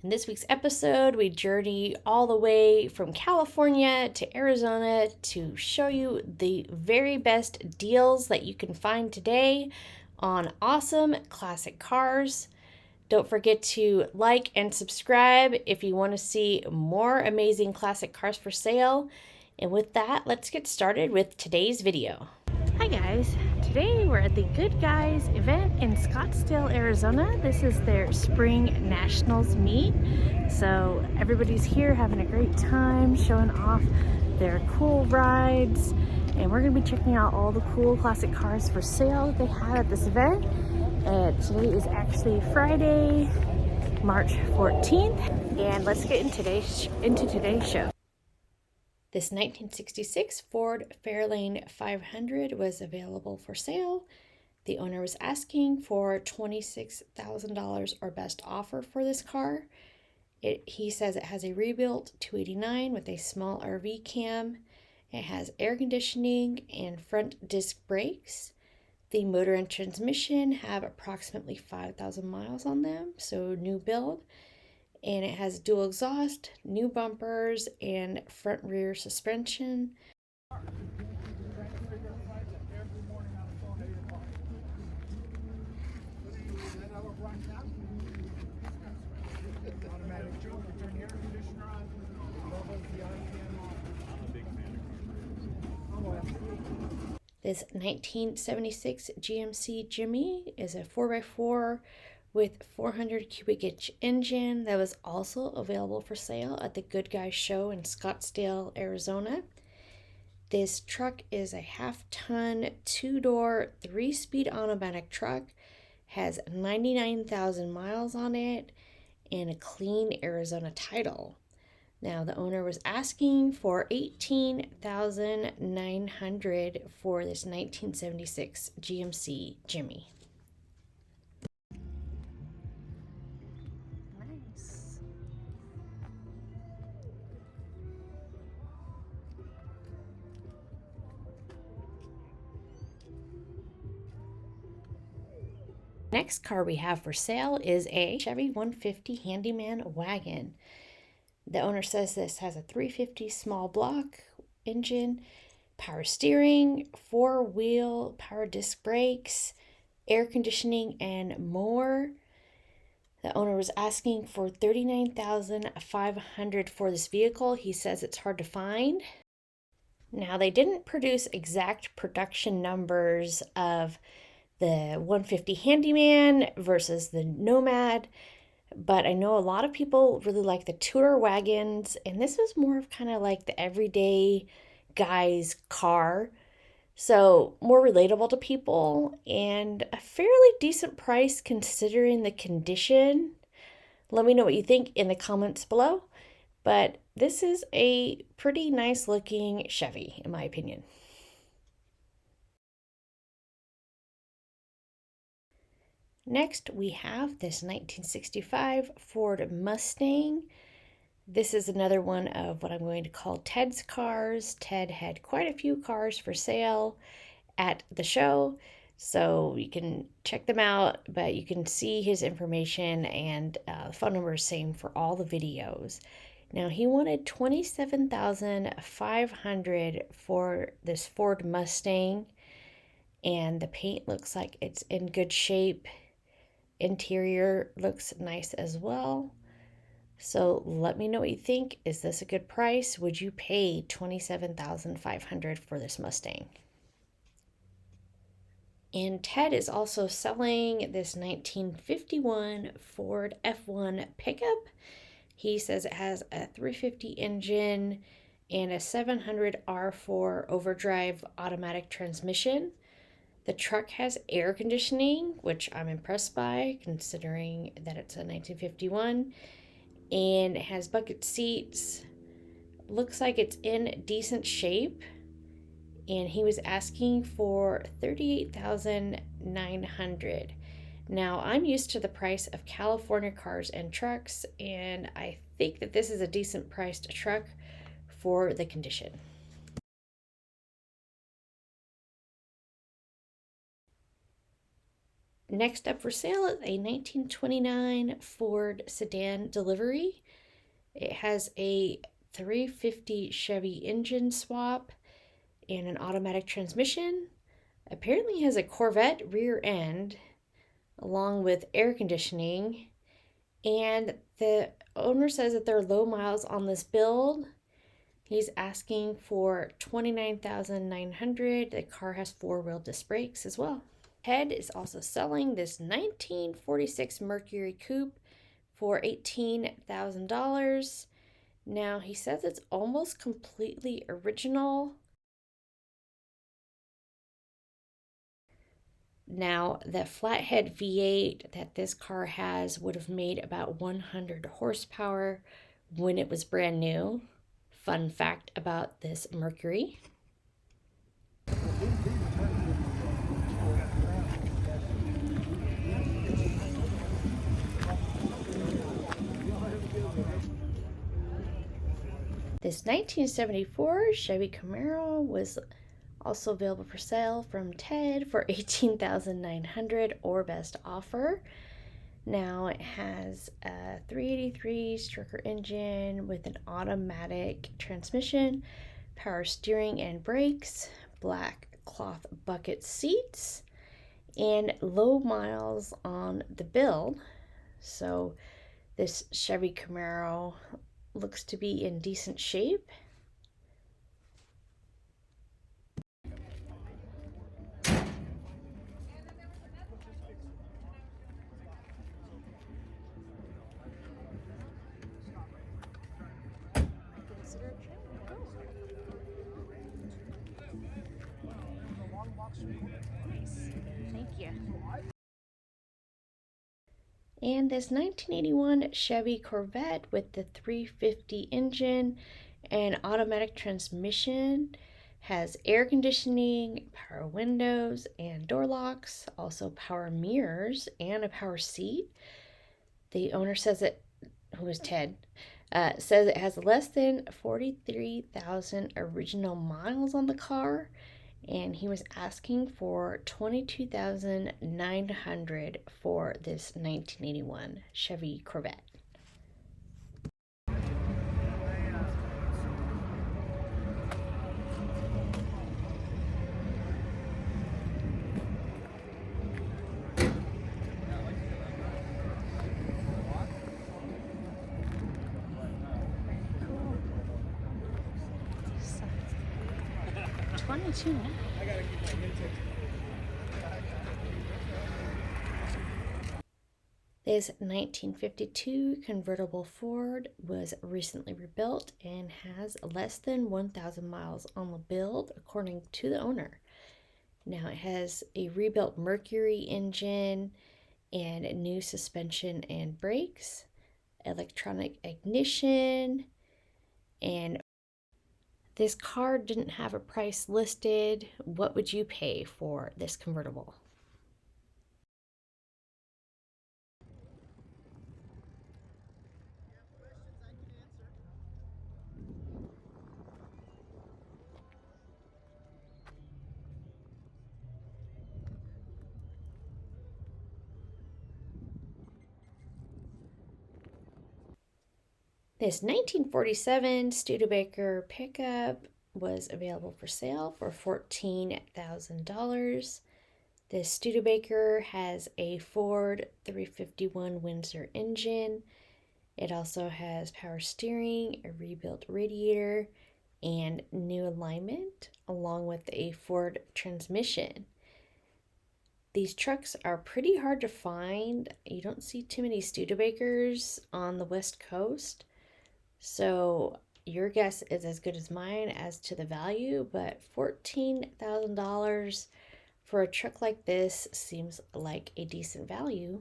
In this week's episode, we journey all the way from California to Arizona to show you the very best deals that you can find today on awesome classic cars. Don't forget to like and subscribe if you want to see more amazing classic cars for sale. And with that, let's get started with today's video. Hi guys, today we're at the Goodguys event in Scottsdale, Arizona. This is their Spring Nationals meet. So everybody's here having a great time, showing off their cool rides. And we're gonna be checking out all the cool classic cars for sale that they had at this event. And today is actually Friday, March 14th. And let's get into today's show. This 1966 Ford Fairlane 500 was available for sale. The owner was asking for $26,000 or best offer for this car. He says it has a rebuilt 289 with a small RV cam. It has air conditioning and front disc brakes. The motor and transmission have approximately 5,000 miles on them, so new build. And it has dual exhaust, new bumpers, and front rear suspension. This 1976 GMC Jimmy is a 4x4 with 400 cubic inch engine that was also available for sale at the Goodguys show in Scottsdale, Arizona. This truck is a half-ton, two-door, three-speed automatic truck, has 99,000 miles on it, and a clean Arizona title. Now, the owner was asking for $18,900 for this 1976 GMC Jimmy. Nice. Next car we have for sale is a Chevy 150 Handyman wagon. The owner says this has a 350 small block engine, power steering, four-wheel power disc brakes, air conditioning, and more. The owner was asking for $39,500 for this vehicle. He says it's hard to find. Now, they didn't produce exact production numbers of the 150 Handyman versus the Nomad, but I know a lot of people really like the two-door wagons, and this was more of kind of like the everyday guy's car. So more relatable to people and a fairly decent price considering the condition. Let me know what you think in the comments below. But this is a pretty nice looking Chevy, in my opinion. Next, we have this 1965 Ford Mustang. This is another one of what I'm going to call Ted's cars. Ted had quite a few cars for sale at the show, so you can check them out, but you can see his information and the phone number is same for all the videos. Now, he wanted $27,500 for this Ford Mustang, and the paint looks like it's in good shape. Interior looks nice as well. So let me know what you think. Is this a good price? Would you pay $27,500 for this Mustang? And Ted is also selling this 1951 Ford F1 pickup. He says it has a 350 engine and a 700 R4 overdrive automatic transmission. The truck has air conditioning, which I'm impressed by considering that it's a 1951, and it has bucket seats. Looks like it's in decent shape, and he was asking for $38,900. Now, I'm used to the price of California cars and trucks, and I think that this is a decent priced truck for the condition. Next up for sale is a 1929 Ford sedan delivery. It has a 350 Chevy engine swap and an automatic transmission. Apparently has a Corvette rear end along with air conditioning. And the owner says that there are low miles on this build. He's asking for $29,900. The car has four-wheel disc brakes as well. Ted is also selling this 1946 Mercury Coupe for $18,000. Now, he says it's almost completely original. Now, the flathead V8 that this car has would have made about 100 horsepower when it was brand new. Fun fact about this Mercury. This 1974 Chevy Camaro was also available for sale from Ted for $18,900 or best offer. Now it has a 383 Striker engine with an automatic transmission, power steering and brakes, black cloth bucket seats, and low miles on the build. So this Chevy Camaro looks to be in decent shape. Thank you. And this 1981 Chevy Corvette with the 350 engine and automatic transmission has air conditioning, power windows and door locks, also power mirrors and a power seat. The owner says it, who is Ted, says it has less than 43,000 original miles on the car, and he was asking for $22,900 for this 1981 Chevy Corvette. Cool. 22. This 1952 convertible Ford was recently rebuilt and has less than 1,000 miles on the build, according to the owner. Now it has a rebuilt Mercury engine and new suspension and brakes, electronic ignition, and this car didn't have a price listed. What would you pay for this convertible? This 1947 Studebaker pickup was available for sale for $14,000. This Studebaker has a Ford 351 Windsor engine. It also has power steering, a rebuilt radiator, and new alignment, along with a Ford transmission. These trucks are pretty hard to find. You don't see too many Studebakers on the West Coast. So your guess is as good as mine as to the value, but $14,000 for a truck like this seems like a decent value.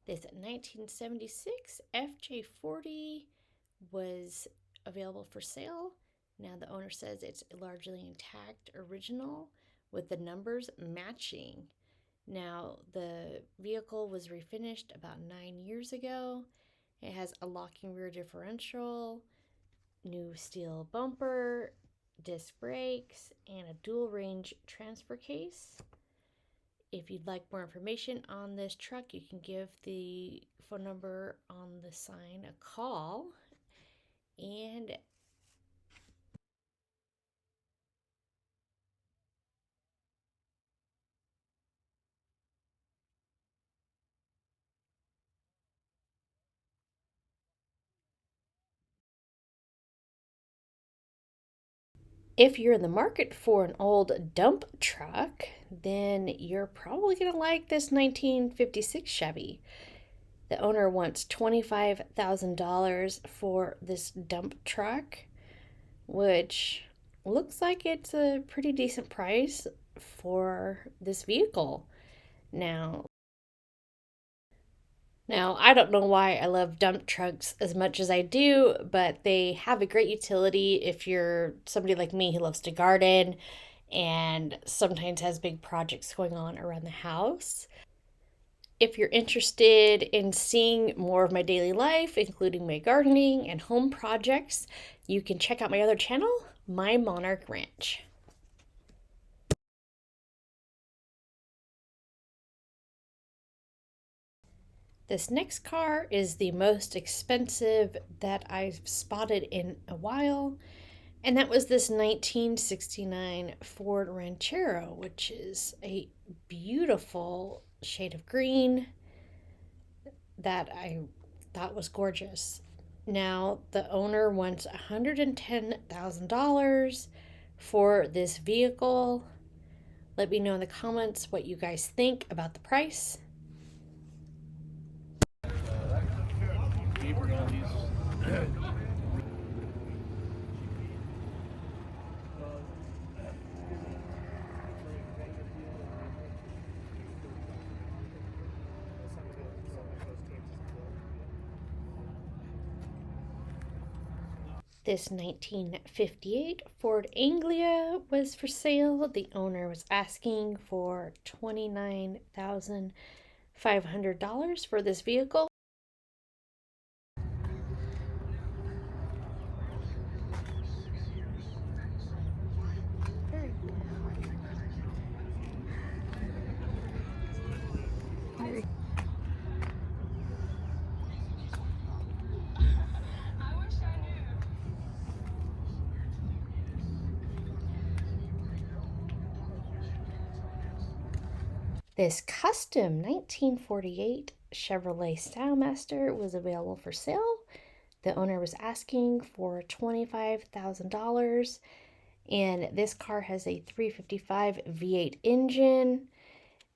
This 1976 FJ40 was available for sale. Now the owner says it's largely intact, original, with the numbers matching. Now, the vehicle was refinished about 9 years ago. It has a locking rear differential, new steel bumper, disc brakes, and a dual range transfer case. If you'd like more information on this truck, you can give the phone number on the sign a call. And if you're in the market for an old dump truck, then you're probably going to like this 1956 Chevy. The owner wants $25,000 for this dump truck, which looks like it's a pretty decent price for this vehicle. Now, I don't know why I love dump trucks as much as I do, but they have a great utility if you're somebody like me who loves to garden and sometimes has big projects going on around the house. If you're interested in seeing more of my daily life, including my gardening and home projects, you can check out my other channel, My Monarch Ranch. This next car is the most expensive that I've spotted in a while, and that was this 1969 Ford Ranchero, which is a beautiful shade of green that I thought was gorgeous. Now, the owner wants $110,000 for this vehicle. Let me know in the comments what you guys think about the price. This 1958 Ford Anglia was for sale. The owner was asking for $29,500 for this vehicle. This custom 1948 Chevrolet Stylemaster was available for sale. The owner was asking for $25,000, and this car has a 355 V8 engine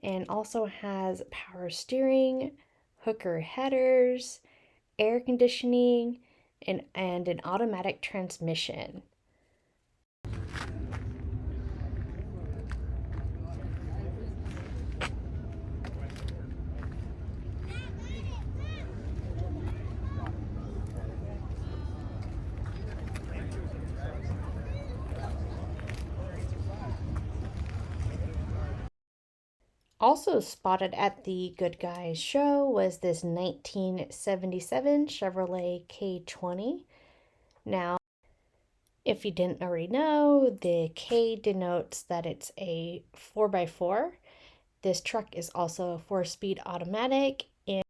and also has power steering, hooker headers, air conditioning, and an automatic transmission. Also spotted at the Goodguys show was this 1977 Chevrolet K20. Now, if you didn't already know, the K denotes that it's a 4x4. This truck is also a 4-speed automatic, and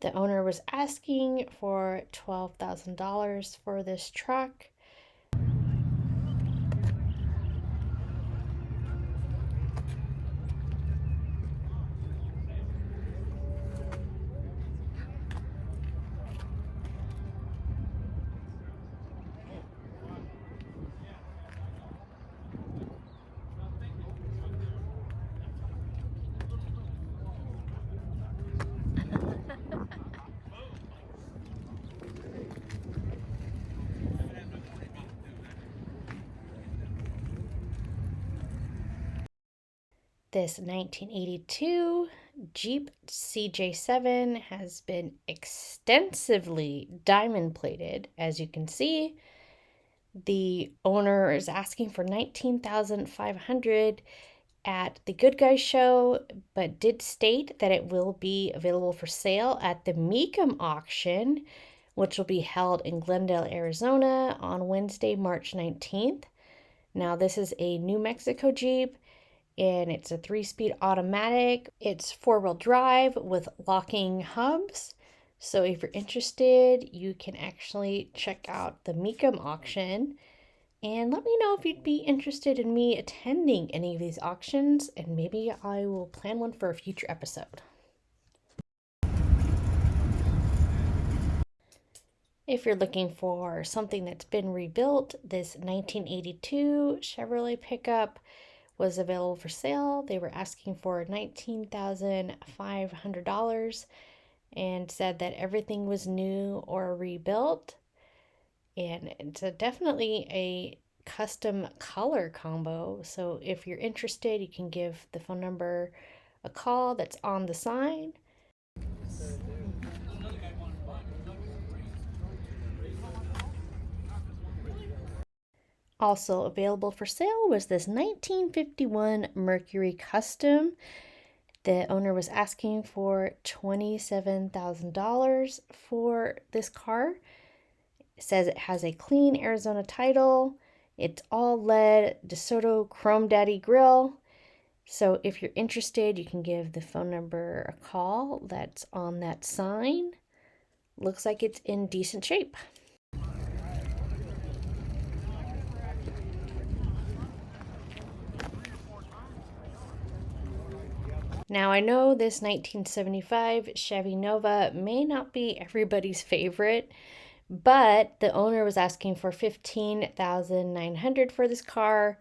the owner was asking for $12,000 for this truck. This 1982 Jeep CJ7 has been extensively diamond plated, as you can see. The owner is asking for $19,500, at the Good Guys show, but did state that it will be available for sale at the Mecum auction, which will be held in Glendale, Arizona on Wednesday, March 19th. Now, this is a New Mexico Jeep, and it's a 3-speed automatic. It's 4-wheel drive with locking hubs. So if you're interested, you can actually check out the Mecum auction. And let me know if you'd be interested in me attending any of these auctions, and maybe I will plan one for a future episode. If you're looking for something that's been rebuilt, this 1982 Chevrolet pickup was available for sale. They were asking for $19,500 and said that everything was new or rebuilt. And it's definitely a custom color combo. So if you're interested, you can give the phone number a call that's on the sign. Also available for sale was this 1951 Mercury Custom. The owner was asking for $27,000 for this car. It says it has a clean Arizona title. It's all lead DeSoto Chrome Daddy grill. So if you're interested, you can give the phone number a call that's on that sign. Looks like it's in decent shape. Now, I know this 1975 Chevy Nova may not be everybody's favorite, but the owner was asking for $15,900 for this car.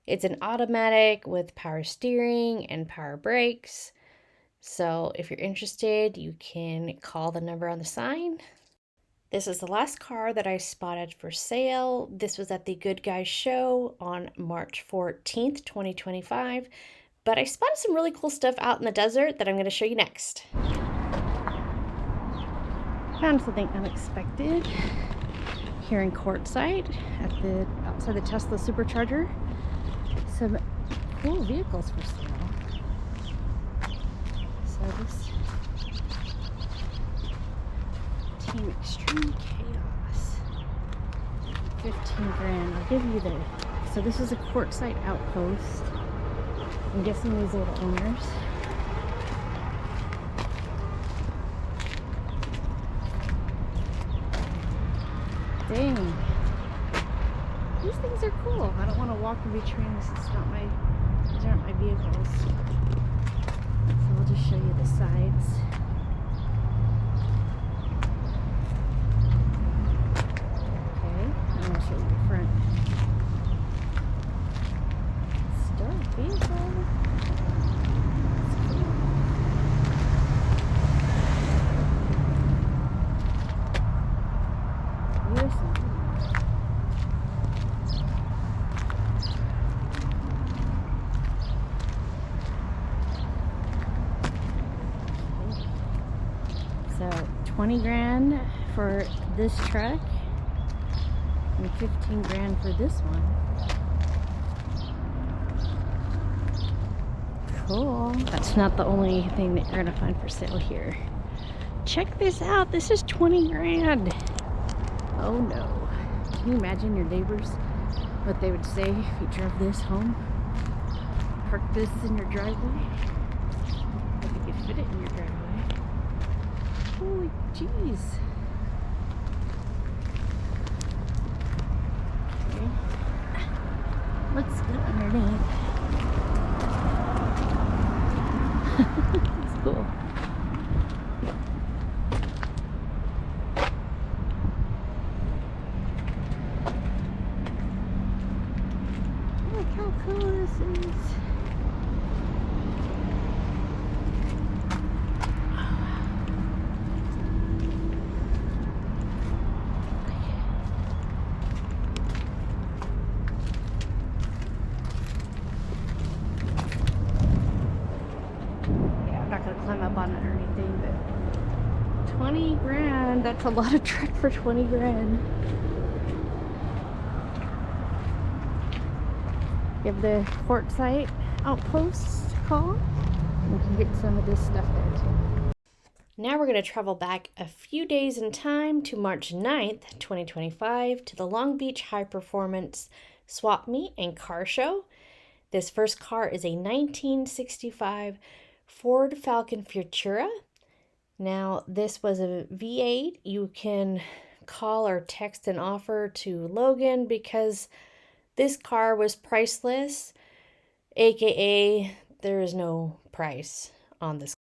It's an automatic with power steering and power brakes. So if you're interested, you can call the number on the sign. This is the last car that I spotted for sale. This was at the Good Guys show on March 14th, 2025. But I spotted some really cool stuff out in the desert that I'm going to show you next. Found something unexpected here in Quartzsite outside the Tesla supercharger. Some cool vehicles for sale. So this Team Extreme Chaos, 15 grand. I'll give you so this is a Quartzsite outpost. I'm guessing these are the owners. Dang. These things are cool. I don't want to walk and be trained. These aren't my vehicles. So I'll just show you the sides. Okay, I'm going to show you the front. Vehicle. So 20 grand for this truck and 15 grand for this one. Cool. That's not the only thing that you're gonna find for sale here. Check this out. This is 20 grand. Oh no. Can you imagine your neighbors, what they would say if you drove this home? Park this in your driveway? If you could fit it in your driveway. Holy jeez. Okay. Looks good underneath. It's cool. Look how cool this is. Climb up on it or anything, but 20 grand, that's a lot of truck for 20 grand. You have the Quartzsite outpost call. We can get some of this stuff there too. Now we're going to travel back a few days in time to March 9th, 2025 to the Long Beach Hi-Performance Swapmeet and Car Show. This first car is a 1965 Ford Falcon Futura. Now this was a V8. You can call or text an offer to Logan because this car was priceless, aka there is no price on this.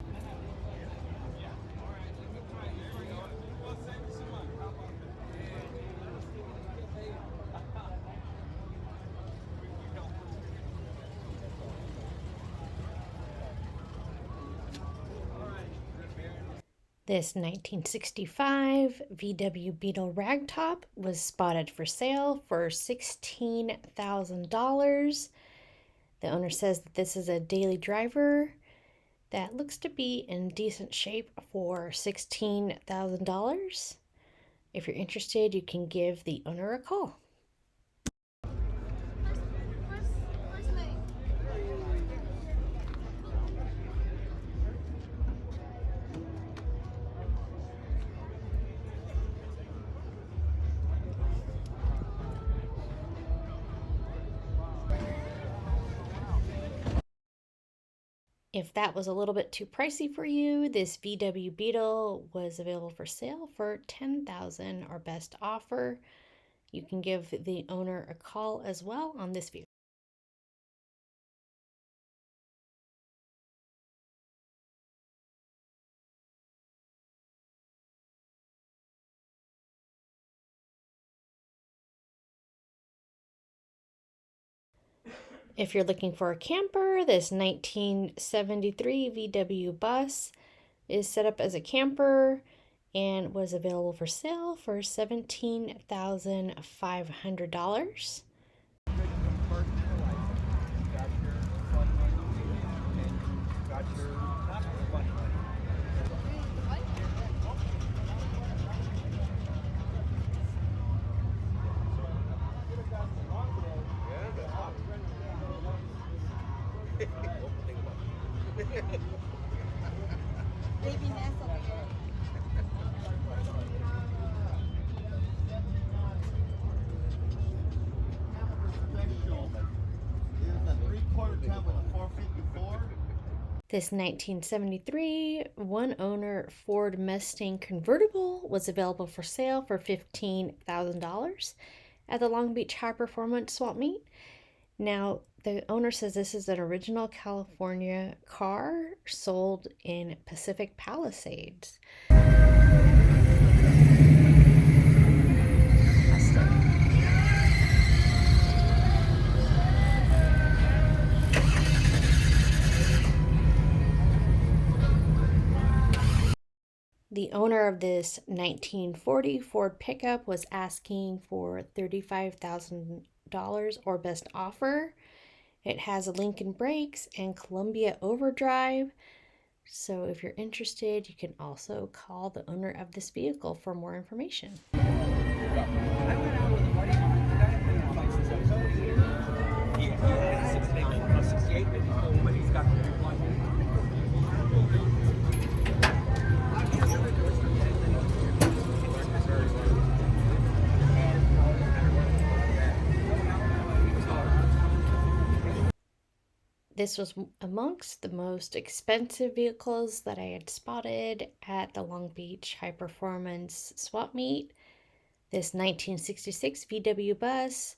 This 1965 VW Beetle ragtop was spotted for sale for $16,000. The owner says that this is a daily driver that looks to be in decent shape for $16,000. If you're interested, you can give the owner a call. If that was a little bit too pricey for you, this VW Beetle was available for sale for $10,000 or best offer. You can give the owner a call as well on this vehicle. If you're looking for a camper, this 1973 VW bus is set up as a camper and was available for sale for $17,500. This 1973 one-owner Ford Mustang convertible was available for sale for $15,000 at the Long Beach Hi-Performance Swapmeet. Now, the owner says this is an original California car sold in Pacific Palisades. The owner of this 1940 Ford pickup was asking for $35,000 or best offer. It has a Lincoln brakes and Columbia overdrive. So if you're interested, you can also call the owner of this vehicle for more information. This was amongst the most expensive vehicles that I had spotted at the Long Beach Hi-Performance Swapmeet. This 1966 VW bus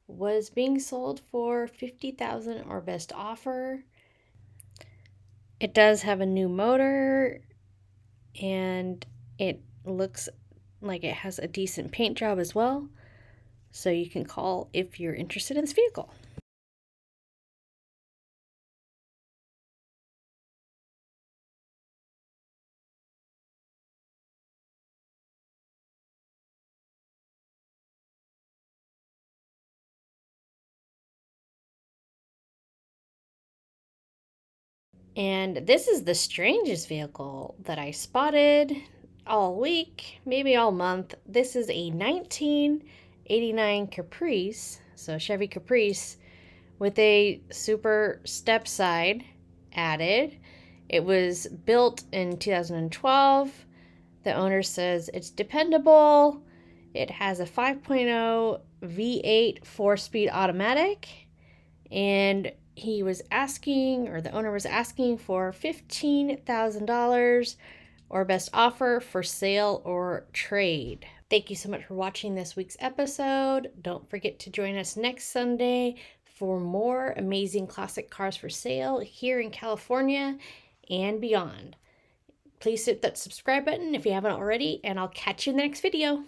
was being sold for $50,000 or best offer. It does have a new motor and it looks like it has a decent paint job as well. So you can call if you're interested in this vehicle. And this is the strangest vehicle that I spotted all week, maybe all month. This is a 1989 Caprice, so Chevy Caprice, with a super step side added. It was built in 2012. The owner says it's dependable. It has a 5.0 V8 4-speed automatic, and he was asking, or the owner was asking, for $15,000 or best offer for sale or trade. Thank you so much for watching this week's episode. Don't forget to join us next Sunday for more amazing classic cars for sale here in California and beyond. Please hit that subscribe button if you haven't already, and I'll catch you in the next video.